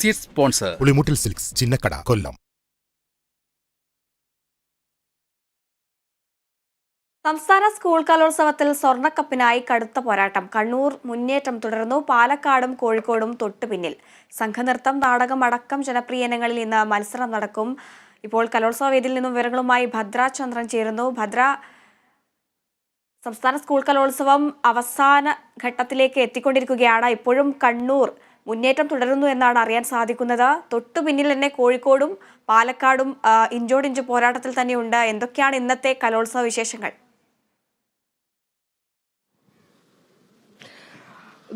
Seed sponsor Pulimuttil silks Chinnakada കൊല്ലം. സംസ്ഥാന school കലോത്സവത്തിൽ സ്വർണ്ണക്കപ്പിനായി കടുത്ത പോരാട്ടം. കണ്ണൂർ മുന്നേറ്റം തുടർന്നു. പാലക്കാടും കോഴിക്കോടും തൊട്ടുപിന്നിൽ. സംഘനൃത്തം, നാടകം അടക്കം ജനപ്രിയ ഇനങ്ങളിൽ ഇന്ന് മത്സരം നടക്കും. ഇപ്പോൾ കലോത്സവ വേദിയിൽ നിന്നും വിവരങ്ങളുമായി ഭദ്ര ചന്ദ്രൻ ചേരുന്നു. ഭദ്ര, സംസ്ഥാന സ്കൂൾ കലോത്സവം അവസാന ഘട്ടത്തിലേക്ക് എത്തിക്കൊണ്ടിരിക്കുകയാണ്. ഇപ്പോഴും കണ്ണൂർ മുന്നേറ്റം തുടരുന്നു എന്നാണ് അറിയാൻ സാധിക്കുന്നത്. തൊട്ടുപിന്നിൽ തന്നെ കോഴിക്കോടും പാലക്കാടും ഇഞ്ചോടിഞ്ച് പോരാട്ടത്തിൽ തന്നെയുണ്ട്. എന്തൊക്കെയാണ് ഇന്നത്തെ കലോത്സവ വിശേഷങ്ങൾ?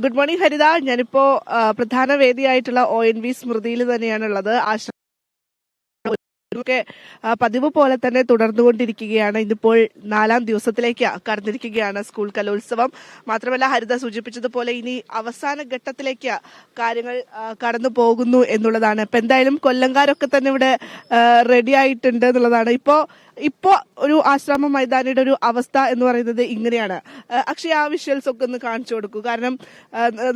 ഗുഡ് മോർണിംഗ് ഹരിത. ഞാനിപ്പോ പ്രധാന വേദിയായിട്ടുള്ള ONV സ്മൃതിയിൽ തന്നെയാണുള്ളത്. ഒക്കെ പതിവ് പോലെ തന്നെ തുടർന്നുകൊണ്ടിരിക്കുകയാണ്. ഇന്നിപ്പോൾ 4ാം ദിവസത്തിലേക്ക് കടന്നിരിക്കുകയാണ് സ്കൂൾ കലോത്സവം. മാത്രമല്ല ഹരിത സൂചിപ്പിച്ചതുപോലെ ഇനി അവസാന ഘട്ടത്തിലേക്ക് കാര്യങ്ങൾ കടന്നു പോകുന്നു എന്നുള്ളതാണ്. ഇപ്പൊ എന്തായാലും കൊല്ലംകാരൊക്കെ തന്നെ ഇവിടെ റെഡി ആയിട്ടുണ്ട് എന്നുള്ളതാണ്. ഇപ്പോ ഒരു ആശ്രമ മൈതാനിയുടെ ഒരു അവസ്ഥ എന്ന് പറയുന്നത് ഇങ്ങനെയാണ്. അക്ഷയ ആ വിഷ്വൽസ് ഒക്കെ ഒന്ന് കാണിച്ചു കൊടുക്കൂ. കാരണം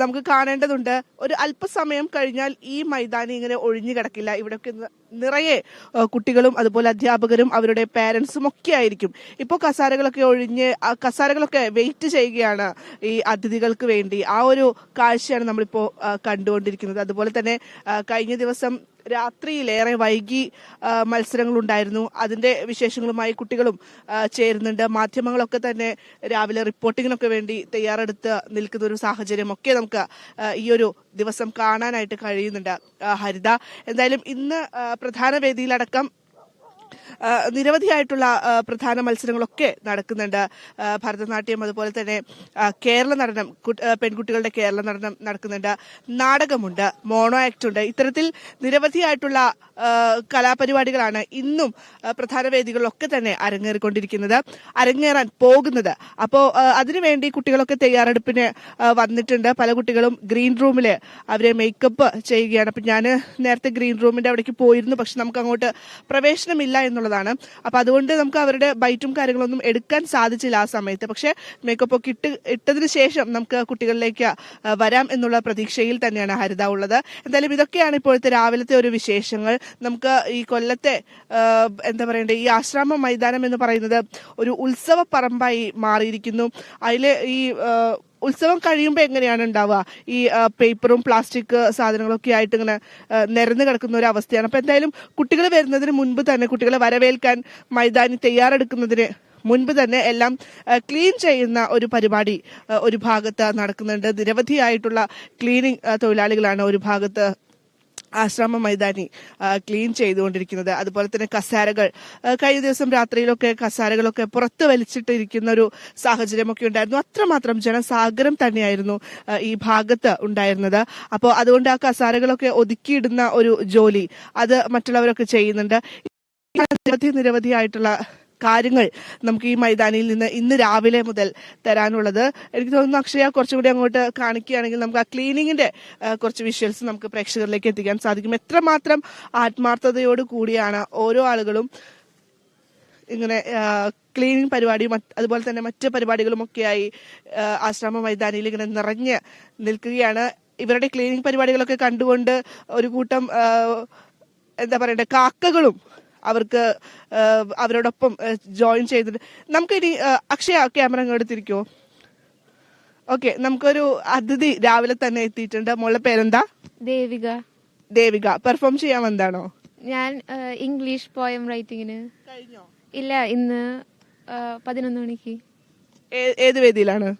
നമുക്ക് കാണേണ്ടതുണ്ട്. ഒരു അല്പസമയം കഴിഞ്ഞാൽ ഈ മൈതാനി ഇങ്ങനെ ഒഴിഞ്ഞു കിടക്കില്ല. ഇവിടെയൊക്കെ നിറയെ കുട്ടികളും അതുപോലെ അധ്യാപകരും അവരുടെ പേരൻസും ഒക്കെ ആയിരിക്കും. ഇപ്പോൾ കസാരകളൊക്കെ വെയിറ്റ് ചെയ്യുകയാണ് ഈ അതിഥികൾക്ക് വേണ്ടി. ആ ഒരു കാഴ്ചയാണ് നമ്മളിപ്പോ കണ്ടുകൊണ്ടിരിക്കുന്നത്. അതുപോലെ തന്നെ കഴിഞ്ഞ ദിവസം രാത്രിയിലേറെ വൈകി മത്സരങ്ങൾ ഉണ്ടായിരുന്നു. അതിന്റെ വിശേഷങ്ങളുമായി കുട്ടികളും ചേരുന്നുണ്ട്. മാധ്യമങ്ങളൊക്കെ തന്നെ രാവിലെ റിപ്പോർട്ടിങ്ങിനൊക്കെ വേണ്ടി തയ്യാറെടുത്ത് നിൽക്കുന്ന ഒരു സാഹചര്യമൊക്കെ നമുക്ക് ഈ ഒരു ദിവസം കാണാനായിട്ട് കഴിയുന്നുണ്ട് ഹരിത. എന്തായാലും ഇന്ന് പ്രധാന വേദിയിലടക്കം നിരവധിയായിട്ടുള്ള പ്രധാന മത്സരങ്ങളൊക്കെ നടക്കുന്നുണ്ട്. ഭരതനാട്യം, അതുപോലെ തന്നെ കേരള നടനം, പെൺകുട്ടികളുടെ കേരള നടനം നടക്കുന്നുണ്ട്. നാടകമുണ്ട്, മോണോ ആക്ട് ഉണ്ട്. ഇത്തരത്തിൽ നിരവധിയായിട്ടുള്ള കലാപരിപാടികളാണ് ഇന്നും പ്രധാന വേദികളിലൊക്കെ തന്നെ അരങ്ങേറാൻ പോകുന്നത്. അപ്പോൾ അതിനുവേണ്ടി കുട്ടികളൊക്കെ തയ്യാറെടുപ്പിന് വന്നിട്ടുണ്ട്. പല കുട്ടികളും ഗ്രീൻ റൂമിൽ അവരെ മേക്കപ്പ് ചെയ്യുകയാണ്. അപ്പം ഞാൻ നേരത്തെ ഗ്രീൻ റൂമിന്റെ അവിടേക്ക് പോയിരുന്നു. പക്ഷെ നമുക്ക് അങ്ങോട്ട് പ്രവേശനമില്ല എന്നുള്ളതാണ്. അപ്പൊ അതുകൊണ്ട് നമുക്ക് അവരുടെ ബൈറ്റും കാര്യങ്ങളൊന്നും എടുക്കാൻ സാധിച്ചില്ല ആ സമയത്ത്. പക്ഷെ മേക്കപ്പ് ഒക്കെ ഇട്ടതിന് ശേഷം നമുക്ക് കുട്ടികളിലേക്ക് വരാം എന്നുള്ള പ്രതീക്ഷയിൽ തന്നെയാണ് ഹരിത ഉള്ളത്. എന്തായാലും ഇതൊക്കെയാണ് ഇപ്പോഴത്തെ രാവിലത്തെ ഒരു വിശേഷങ്ങൾ. നമുക്ക് ഈ കൊല്ലത്തെ എന്താ പറയണ്ടേ, ഈ ആശ്രമ മൈതാനം എന്ന് പറയുന്നത് ഒരു ഉത്സവ പറമ്പായി മാറിയിരിക്കുന്നു. അതില് ഈ ഉത്സവം കഴിയുമ്പോൾ എങ്ങനെയാണ് ഉണ്ടാവുക, ഈ പേപ്പറും പ്ലാസ്റ്റിക് സാധനങ്ങളൊക്കെ ആയിട്ട് ഇങ്ങനെ നിരന്ന് കിടക്കുന്ന ഒരു അവസ്ഥയാണ്. അപ്പൊ എന്തായാലും കുട്ടികൾ വരുന്നതിന് മുൻപ് തന്നെ, കുട്ടികളെ വരവേൽക്കാൻ മൈതാനി തയ്യാറെടുക്കുന്നതിന് മുൻപ് തന്നെ എല്ലാം ക്ലീൻ ചെയ്യുന്ന ഒരു പരിപാടി ഒരു ഭാഗത്ത് നടക്കുന്നുണ്ട്. നിരവധിയായിട്ടുള്ള ക്ലീനിങ് തൊഴിലാളികളാണ് ഒരു ഭാഗത്ത് ആശ്രമ മൈതാനി ക്ലീൻ ചെയ്തുകൊണ്ടിരിക്കുന്നത്. അതുപോലെ തന്നെ കസാരകൾ, കഴിഞ്ഞ ദിവസം രാത്രിയിലൊക്കെ കസാരകളൊക്കെ പുറത്ത് വലിച്ചിട്ടിരിക്കുന്ന ഒരു സാഹചര്യമൊക്കെ ഉണ്ടായിരുന്നു. അത്രമാത്രം ജനസാഗരം തന്നെയായിരുന്നു ഈ ഭാഗത്ത് ഉണ്ടായിരുന്നത്. അപ്പോൾ അതുകൊണ്ട് ആ കസാരകളൊക്കെ ഒതുക്കിയിടുന്ന ഒരു ജോലി അത് മറ്റുള്ളവരൊക്കെ ചെയ്യുന്നുണ്ട്. നിരവധിയായിട്ടുള്ള കാര്യങ്ങൾ നമുക്ക് ഈ മൈതാനിയിൽ നിന്ന് ഇന്ന് രാവിലെ മുതൽ തരാനുള്ളത്. എനിക്ക് തോന്നുന്നു അക്ഷയ കുറച്ചും കൂടി അങ്ങോട്ട് കാണിക്കുകയാണെങ്കിൽ നമുക്ക് ആ ക്ലീനിങ്ങിന്റെ കുറച്ച് വിഷ്വൽസ് നമുക്ക് പ്രേക്ഷകരിലേക്ക് എത്തിക്കാൻ സാധിക്കും. എത്രമാത്രം ആത്മാർത്ഥതയോട് കൂടിയാണ് ഓരോ ആളുകളും ഇങ്ങനെ ക്ലീനിങ് പരിപാടിയും അതുപോലെ തന്നെ മറ്റ് പരിപാടികളും ഒക്കെയായി ആശ്രമ മൈതാനിയിൽ ഇങ്ങനെ നിറഞ്ഞ് നിൽക്കുകയാണ്. ഇവരുടെ ക്ലീനിങ് പരിപാടികളൊക്കെ കണ്ടുകൊണ്ട് ഒരു കൂട്ടം എന്താ പറയണ്ടേ, കാക്കകളും അവർക്ക് അവരോടൊപ്പം ജോയിൻ ചെയ്തിട്ട് നമുക്കിനി അക്ഷയ ക്യാമറ എടുത്തിരിക്കുമോ? ഓക്കെ, നമുക്കൊരു അതിഥി രാവിലെ തന്നെ എത്തിയിട്ടുണ്ട്. മോളുടെ പേരെന്താ? ദേവിക. പെർഫോം ചെയ്യാൻ വന്നാണോ? ഞാൻ ഇംഗ്ലീഷ് പോയം റൈറ്റിങ്ങിന്. കഴിഞ്ഞോ? ഇല്ല, ഇന്ന് 11 മണിക്ക്. ഏത് വേദിയിലാണ്?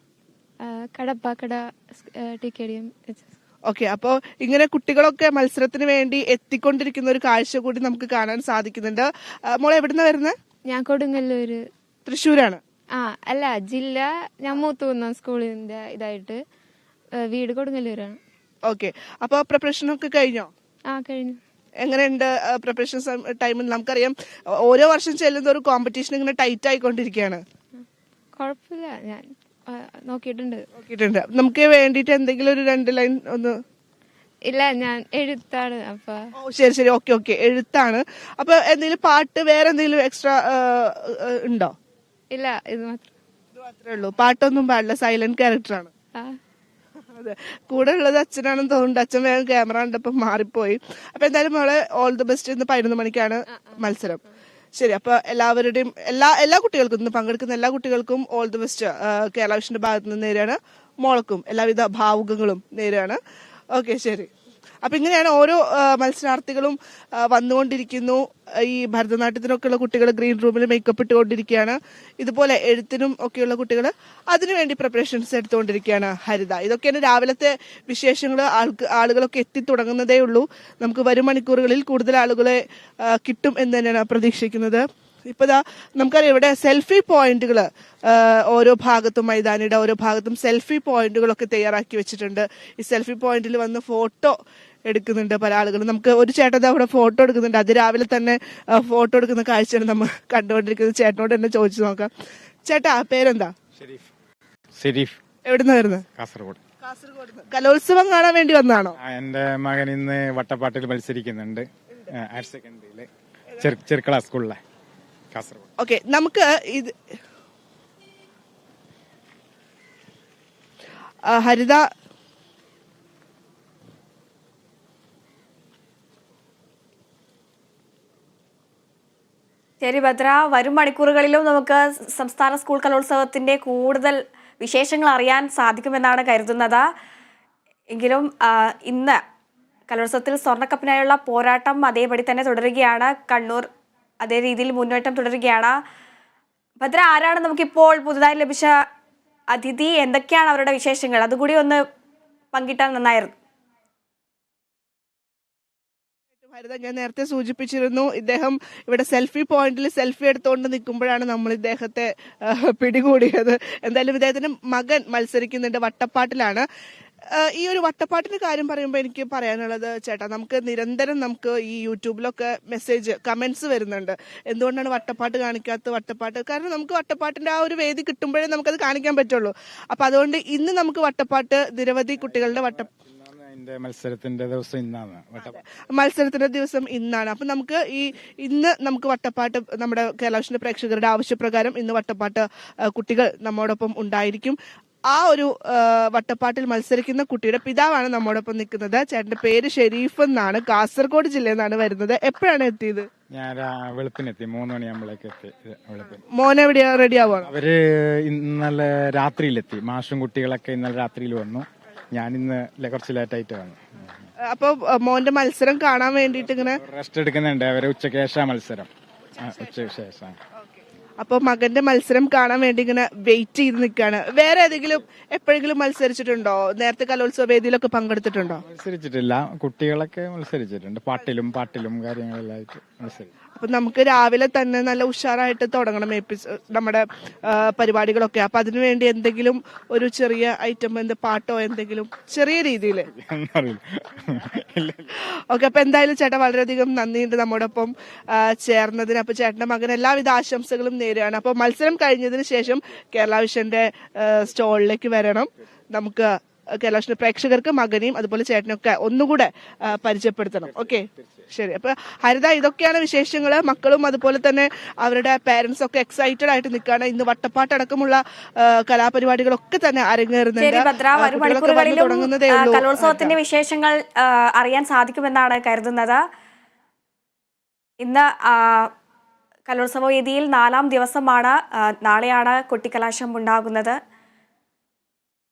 കടപ്പാക്കട TKDM. ഓക്കെ, അപ്പോൾ ഇങ്ങനെ കുട്ടികളൊക്കെ മത്സരത്തിന് വേണ്ടി എത്തിക്കൊണ്ടിരിക്കുന്ന ഒരു കാഴ്ച കൂടി നമുക്ക് കാണാൻ സാധിക്കുന്നുണ്ട്. മോളെ എവിടുന്ന വരുന്നത്? ഞാൻ കൊടുങ്ങല്ലൂര്. തൃശ്ശൂരാണ്? അല്ല, ജില്ല ഞാൻ മൂത്തുകുന്നം സ്കൂളിന്റെ ഇതായിട്ട് വീട് കൊടുങ്ങല്ലൂരാണ്. ഓക്കെ, അപ്പോൾ പ്രിപ്പറേഷൻ ഒക്കെ കഴിഞ്ഞോ? കഴിഞ്ഞു. എങ്ങനെയുണ്ട് പ്രിപ്പറേഷൻ ടൈമിൽ? നമുക്കറിയാം ഓരോ വർഷം ചെല്ലുന്ന ഒരു കോമ്പറ്റീഷൻ ഇങ്ങനെ ടൈറ്റ് ആയിക്കൊണ്ടിരിക്കുകയാണ്. കുഴപ്പമില്ല, ഞാൻ നോക്കിയിട്ടുണ്ട്. നമുക്ക് വേണ്ടിയിട്ട് എന്തെങ്കിലും ഒരു 2 ലൈൻ ഒന്ന്? ഇല്ല, ഞാൻ എഴുത്താണ്. അപ്പൊ ശരി. ഓക്കെ, എഴുത്താണ്. അപ്പൊ എന്തെങ്കിലും പാട്ട്, വേറെ എന്തെങ്കിലും എക്സ്ട്രാ ഉണ്ടോ? ഇല്ല, ഇത് മാത്രമേ ഉള്ളൂ. പാട്ടൊന്നും പാടില്ല, സൈലന്റ് ക്യാരക്ടറാണ്. അതെ, കൂടെ ഉള്ളത് അച്ഛനാണെന്ന് തോന്നുന്നുണ്ട്. അച്ഛൻ വേഗം ക്യാമറ കണ്ടപ്പോൾ മാറിപ്പോയി. അപ്പൊ എന്തായാലും മോളെ ഓൾ ദി ബെസ്റ്റ്. ഇന്ന് 11 മണിക്കാണ് മത്സരം. ശരി, അപ്പൊ എല്ലാവരുടെയും എല്ലാ കുട്ടികൾക്കും ഇന്ന് പങ്കെടുക്കുന്ന എല്ലാ കുട്ടികൾക്കും ഓൾ ദി ബെസ്റ്റ് കേരള വിഷന്റെ ഭാഗത്ത് നിന്ന് നേരെയാണ്. മോളക്കും എല്ലാവിധ ഭാവുകങ്ങളും നേരെയാണ്. ഓക്കെ, ശരി. അപ്പൊ ഇങ്ങനെയാണ് ഓരോ മത്സരാർത്ഥികളും വന്നുകൊണ്ടിരിക്കുന്നു. ഈ ഭരതനാട്യത്തിനൊക്കെയുള്ള കുട്ടികൾ ഗ്രീൻ റൂമിൽ മേക്കപ്പ് ഇട്ടുകൊണ്ടിരിക്കുകയാണ്. ഇതുപോലെ എഴുത്തിനും ഒക്കെയുള്ള കുട്ടികൾ അതിനുവേണ്ടി പ്രിപ്പറേഷൻസ് എടുത്തുകൊണ്ടിരിക്കുകയാണ്. ഹരിത, ഇതൊക്കെയാണ് രാവിലത്തെ വിശേഷങ്ങൾ. ആളുകളൊക്കെ എത്തിത്തുടങ്ങുന്നതേ ഉള്ളൂ. നമുക്ക് വരും മണിക്കൂറുകളിൽ കൂടുതൽ ആളുകളെ കിട്ടും എന്ന് തന്നെയാണ് പ്രതീക്ഷിക്കുന്നത്. ഇപ്പതാ നമുക്കറിയാം ഇവിടെ സെൽഫി പോയിന്റുകൾ ഓരോ ഭാഗത്തും, മൈതാനിയുടെ ഓരോ ഭാഗത്തും സെൽഫി പോയിന്റുകളൊക്കെ തയ്യാറാക്കി വെച്ചിട്ടുണ്ട്. ഈ സെൽഫി പോയിന്റിൽ വന്ന് ഫോട്ടോ എടുക്കുന്നുണ്ട് പല ആളുകളും. നമുക്ക് ഒരു ചേട്ടൻ അവിടെ ഫോട്ടോ എടുക്കുന്നുണ്ട്. അത് രാവിലെ തന്നെ ഫോട്ടോ എടുക്കുന്ന കാഴ്ചയാണ് നമ്മൾ കണ്ടുകൊണ്ടിരിക്കുന്നത്. ചേട്ടനോട് തന്നെ ചോദിച്ചു നോക്കാം. ചേട്ടാ, പേരെന്താ? ഷെരീഫ്. എവിടുന്ന വരുന്നത്? കാസർഗോഡ്. കലോത്സവം കാണാൻ വേണ്ടി വന്നാണോ? എന്റെ മകൻ ഇന്ന് വട്ടപ്പാട്ടിൽ മത്സരിക്കുന്നുണ്ട്. ഹയർ സെക്കൻഡറിയില് ചെറുക്കള സ്കൂളിലെ കാസർഗോഡ്. ഓക്കെ, നമുക്ക് ഇത് ഹരിത ശരി ഭദ്ര, വരും മണിക്കൂറുകളിലും നമുക്ക് സംസ്ഥാന സ്കൂൾ കലോത്സവത്തിന്റെ കൂടുതൽ വിശേഷങ്ങൾ അറിയാൻ സാധിക്കുമെന്നാണ് കരുതുന്നത്. എങ്കിലും ഇന്ന് കലോത്സവത്തിൽ സ്വർണ്ണക്കപ്പിനായുള്ള പോരാട്ടം അതേപടി തന്നെ തുടരുകയാണ്. കണ്ണൂർ അതേ രീതിയിൽ മുന്നേറ്റം തുടരുകയാണ്. ഭദ്ര, ആരാണ് നമുക്കിപ്പോൾ പുതുതായി ലഭിച്ച അതിഥി? എന്തൊക്കെയാണ് അവരുടെ വിശേഷങ്ങൾ? അതുകൂടി ഒന്ന് പങ്കിട്ടാൽ നന്നായിരുന്നു. ഹരിത, ഞാൻ നേരത്തെ സൂചിപ്പിച്ചിരുന്നു, ഇദ്ദേഹം ഇവിടെ സെൽഫി പോയിന്റിൽ സെൽഫി എടുത്തുകൊണ്ട് നിൽക്കുമ്പോഴാണ് നമ്മൾ ഇദ്ദേഹത്തെ പിടികൂടിയത്. എന്തായാലും ഇദ്ദേഹത്തിന്റെ മകൻ മത്സരിക്കുന്നുണ്ട്, വട്ടപ്പാട്ടിലാണ്. ഈ ഒരു വട്ടപ്പാട്ടിന്റെ കാര്യം പറയുമ്പോൾ എനിക്ക് പറയാനുള്ളത്, ചേട്ടാ, നമുക്ക് നിരന്തരം നമുക്ക് ഈ യൂട്യൂബിലൊക്കെ കമന്റ്സ് വരുന്നുണ്ട്. എന്തുകൊണ്ടാണ് വട്ടപ്പാട്ട് കാണിക്കാത്ത? വട്ടപ്പാട്ട് കാരണം നമുക്ക് വട്ടപ്പാട്ടിന്റെ ആ ഒരു വേദി കിട്ടുമ്പോഴേ നമുക്കത് കാണിക്കാൻ പറ്റുള്ളൂ. അപ്പൊ അതുകൊണ്ട് ഇന്ന് നമുക്ക് വട്ടപ്പാട്ട് നിരവധി കുട്ടികളുടെ മത്സരത്തിന്റെ ദിവസം ഇന്നാണ്. മത്സരത്തിന്റെ ദിവസം ഇന്നാണ്. അപ്പൊ നമുക്ക് ഇന്ന് നമുക്ക് വട്ടപ്പാട്ട് നമ്മുടെ കേരള വിഷന്റെ പ്രേക്ഷകരുടെ ആവശ്യപ്രകാരം ഇന്ന് വട്ടപ്പാട്ട് കുട്ടികൾ നമ്മോടൊപ്പം ഉണ്ടായിരിക്കും. ആ ഒരു വട്ടപ്പാട്ടിൽ മത്സരിക്കുന്ന കുട്ടിയുടെ പിതാവാണ് നമ്മോടൊപ്പം നിൽക്കുന്നത്. ചേട്ടന്റെ പേര് ഷെരീഫ് എന്നാണ്. കാസർഗോഡ് ജില്ലയിൽ നിന്നാണ് വരുന്നത്. എപ്പോഴാണ് എത്തിയത്? ഞാൻ വെളുപ്പിനെത്തി, 3 മണിയാകുമ്പോഴേക്ക് എത്തി. മോൻ എവിടെയാ? റെഡി ആവാണ്? അവര് ഇന്നലെ രാത്രിയിലെത്തി. മാഷും കുട്ടികളൊക്കെ ഇന്നലെ രാത്രിയിൽ വന്നു. ഞാൻ ഇന്ന് കുറച്ച് ലേറ്റായിട്ട് വന്നു. അപ്പൊ മോന്റെ മത്സരം കാണാൻ വേണ്ടിട്ട് ഇങ്ങനെ റെസ്റ്റ് എടുക്കുന്നുണ്ട്. അവരെ ഉച്ചയ്ക്ക് ശേഷം മത്സരം. ഉച്ചയ്ക്ക് ശേഷം. അപ്പൊ മകന്റെ മത്സരം കാണാൻ വേണ്ടി ഇങ്ങനെ വെയിറ്റ് ചെയ്ത് നിൽക്കാണ്. വേറെ ഏതെങ്കിലും എപ്പോഴെങ്കിലും മത്സരിച്ചിട്ടുണ്ടോ? നേരത്തെ കലോത്സവ വേദിയിലൊക്കെ പങ്കെടുത്തിട്ടുണ്ടോ? മത്സരിച്ചിട്ടില്ല. കുട്ടികളൊക്കെ മത്സരിച്ചിട്ടുണ്ട്. പാട്ടിലും കാര്യങ്ങളെല്ലായിട്ട് മത്സരിച്ചു. അപ്പൊ നമുക്ക് രാവിലെ തന്നെ നല്ല ഉഷാറായിട്ട് തുടങ്ങണം നമ്മുടെ പരിപാടികളൊക്കെ. അപ്പൊ അതിനുവേണ്ടി എന്തെങ്കിലും ഒരു ചെറിയ ഐറ്റം, പാട്ടോ എന്തെങ്കിലും ചെറിയ രീതിയിൽ? ഓക്കെ, അപ്പൊ എന്തായാലും ചേട്ടാ വളരെയധികം നന്ദിയുണ്ട് നമ്മോടൊപ്പം ചേർന്നതിന്. അപ്പൊ ചേട്ടന്റെ മകൻ എല്ലാവിധ ആശംസകളും നേരെയാണ്. അപ്പൊ മത്സരം കഴിഞ്ഞതിന് ശേഷം കേരള വിഷന്റെ സ്റ്റോളിലേക്ക് വരണം. നമുക്ക് കേരള വിഷന്റെ പ്രേക്ഷകർക്ക് മകനെയും അതുപോലെ ചേട്ടനൊക്കെ ഒന്നുകൂടെ പരിചയപ്പെടുത്തണം. ഓക്കെ, ശരി. അപ്പൊ ഹരിത, ഇതൊക്കെയാണ് വിശേഷങ്ങൾ. മക്കളും അതുപോലെ തന്നെ അവരുടെ പേരൻസ് ഒക്കെ എക്സൈറ്റഡ് ആയിട്ട് നിൽക്കുകയാണ്. ഇന്ന് വട്ടപ്പാട്ടടക്കമുള്ള കലാപരിപാടികളൊക്കെ തന്നെ അരങ്ങേറുന്നുണ്ട്. കലോത്സവത്തിന്റെ വിശേഷങ്ങൾ അറിയാൻ സാധിക്കുമെന്നാണ് കരുതുന്നത്. ഇന്ന് കലോത്സവ വേദിയിൽ 4ാം ദിവസമാണ്. നാളെയാണ് കൊട്ടിക്കലാശം ഉണ്ടാകുന്നത്.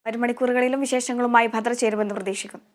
വരും മണിക്കൂറുകളിലും വിശേഷങ്ങളുമായി ഭദ്ര ചേരുമെന്ന് പ്രതീക്ഷിക്കുന്നു.